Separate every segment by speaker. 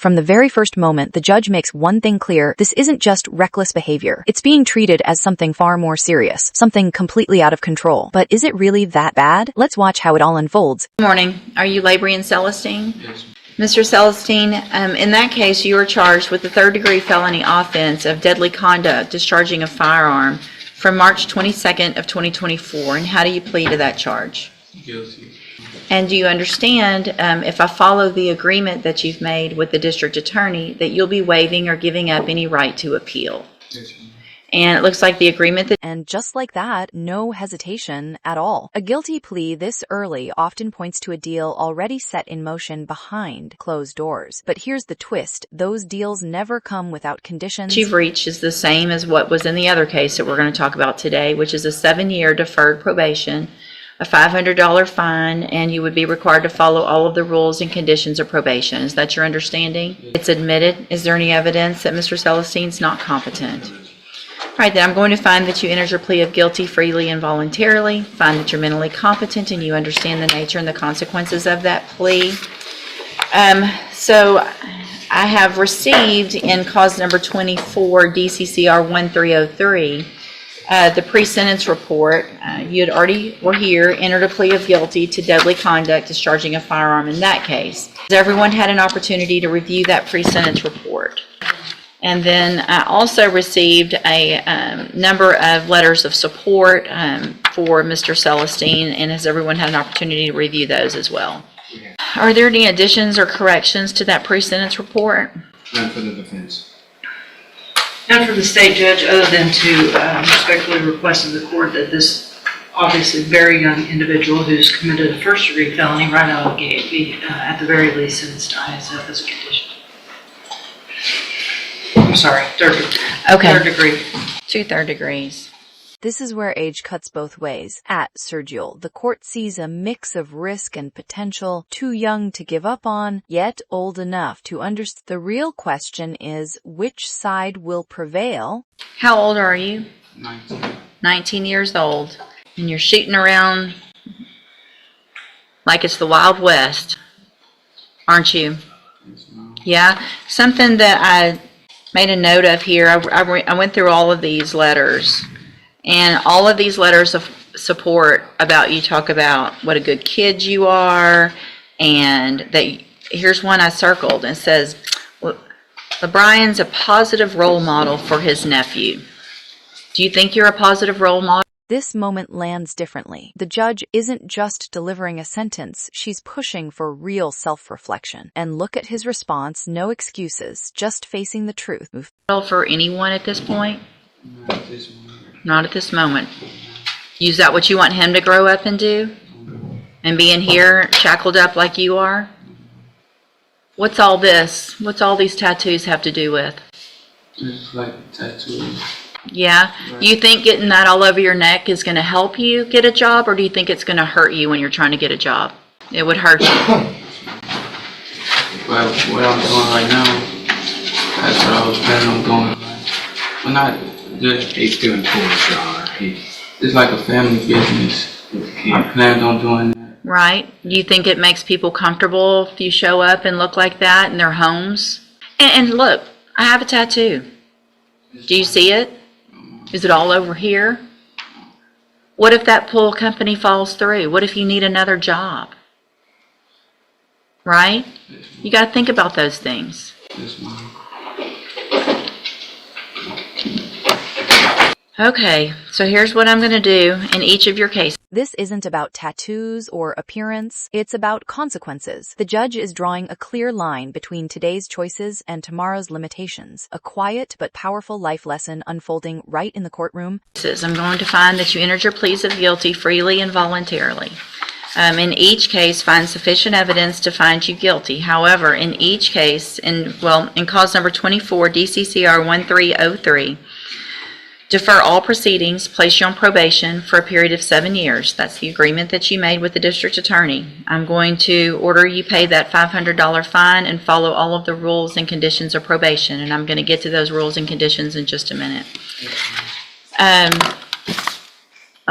Speaker 1: From the very first moment, the judge makes one thing clear: this isn't just reckless behavior. It's being treated as something far more serious, something completely out of control. But is it really that bad? Let's watch how it all unfolds.
Speaker 2: Good morning. Are you Labrian Celestine?
Speaker 3: Yes.
Speaker 2: Mr. Celestine, in that case, you are charged with the third-degree felony offense of deadly conduct, discharging a firearm, from March 22nd of 2024. And how do you plead to that charge?
Speaker 3: Guilty.
Speaker 2: And do you understand, if I follow the agreement that you've made with the district attorney, that you'll be waiving or giving up any right to appeal?
Speaker 3: Yes, ma'am.
Speaker 2: And it looks like the agreement that...
Speaker 1: And just like that, no hesitation at all. A guilty plea this early often points to a deal already set in motion behind closed doors. But here's the twist: those deals never come without conditions.
Speaker 2: you've reached is the same as what was in the other case that we're going to talk about today, which is a 7-year deferred probation, a $500 fine, and you would be required to follow all of the rules and conditions of probation. Is that your understanding? It's admitted. Is there any evidence that Mr. Celestine's not competent? All right, then I'm going to find that you entered your plea of guilty freely and voluntarily, find that you're mentally competent and you understand the nature and the consequences of that plea. So I have received in cause number 24, DCCR 1303, the pre-sentence report. You had already were here, entered a plea of guilty to deadly conduct, discharging a firearm in that case. Everyone had an opportunity to review that pre-sentence report. And then I also received a number of letters of support for Mr. Celestine, and has everyone had an opportunity to review those as well?
Speaker 3: Yeah.
Speaker 2: Are there any additions or corrections to that pre-sentence report?
Speaker 3: None for the defense.
Speaker 4: None for the state judge, other than to respectfully request of the court that this obviously very young individual who's committed a first-degree felony right out of the gate be at the very least sentenced to ISF as a condition. I'm sorry, third degree.
Speaker 2: 2 third degrees.
Speaker 1: This is where age cuts both ways. At Sergio, the court sees a mix of risk and potential, too young to give up on, yet old enough to understand. The real question is, which side will prevail?
Speaker 2: How old are you?
Speaker 3: 19.
Speaker 2: 19 years old. And you're shooting around like it's the Wild West, aren't you?
Speaker 3: Yes, ma'am.
Speaker 2: Yeah? Something that I made a note of here, I went through all of these letters, and all of these letters of support about you talk about what a good kid you are, and that here's one I circled, and it says, LeBrian's a positive role model for his nephew. Do you think you're a positive role model?
Speaker 1: This moment lands differently. The judge isn't just delivering a sentence, she's pushing for real self-reflection. And look at his response: no excuses, just facing the truth.
Speaker 2: For anyone at this point?
Speaker 3: Not at this moment.
Speaker 2: Not at this moment. Is that what you want him to grow up and do? And be in here shackled up like you are? What's all this? What's all these tattoos have to do with?
Speaker 3: Just like tattoos.
Speaker 2: Yeah?
Speaker 3: Right.
Speaker 2: Do you think getting that all over your neck is going to help you get a job, or do you think it's going to hurt you when you're trying to get a job? It would hurt you.
Speaker 3: But what I'm doing right now, that's what I was planning on doing. Well, not just a still in court, it's like a family business. He planned on doing that.
Speaker 2: Right? Do you think it makes people comfortable if you show up and look like that in their homes? And look, I have a tattoo. Do you see it? Is it all over here? What if that pool company falls through? What if you need another job? Right? You got to think about those things.
Speaker 3: Yes, ma'am.
Speaker 2: Okay, so here's what I'm going to do in each of your cases.
Speaker 1: This isn't about tattoos or appearance, it's about consequences. The judge is drawing a clear line between today's choices and tomorrow's limitations. A quiet but powerful life lesson unfolding right in the courtroom.
Speaker 2: I'm going to find that you entered your pleas of guilty freely and voluntarily. In each case, find sufficient evidence to find you guilty. However, in each case, in cause number 24, DCCR 1303, defer all proceedings, place you on probation for a period of 7 years. That's the agreement that you made with the district attorney. I'm going to order you pay that $500 fine and follow all of the rules and conditions of probation. And I'm going to get to those rules and conditions in just a minute. I'm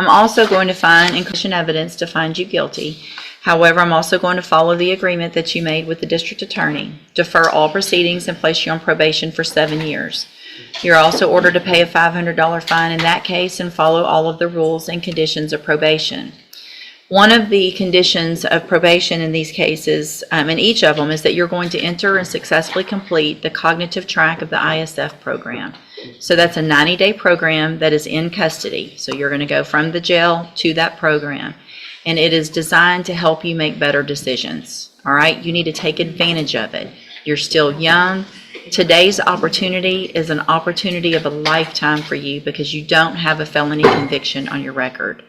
Speaker 2: also going to find insufficient evidence to find you guilty. However, I'm also going to follow the agreement that you made with the district attorney, defer all proceedings and place you on probation for 7 years. You're also ordered to pay a $500 fine in that case and follow all of the rules and conditions of probation. One of the conditions of probation in these cases, in each of them, is that you're going to enter and successfully complete the cognitive track of the ISF program. So that's a 90-day program that is in custody. So you're going to go from the jail to that program. And it is designed to help you make better decisions. All right? You need to take advantage of it. You're still young. Today's opportunity is an opportunity of a lifetime for you because you don't have a felony conviction on your record.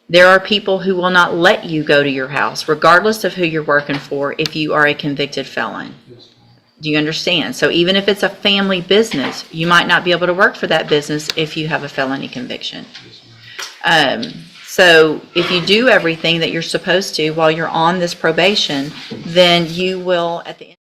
Speaker 2: There are people who will not let you go to your house, regardless of who you're working for, if you are a convicted felon. Do you understand? So even if it's a family business, you might not be able to work for that business if you have a felony conviction. So if you do everything that you're supposed to while you're on this probation, then you will, at the end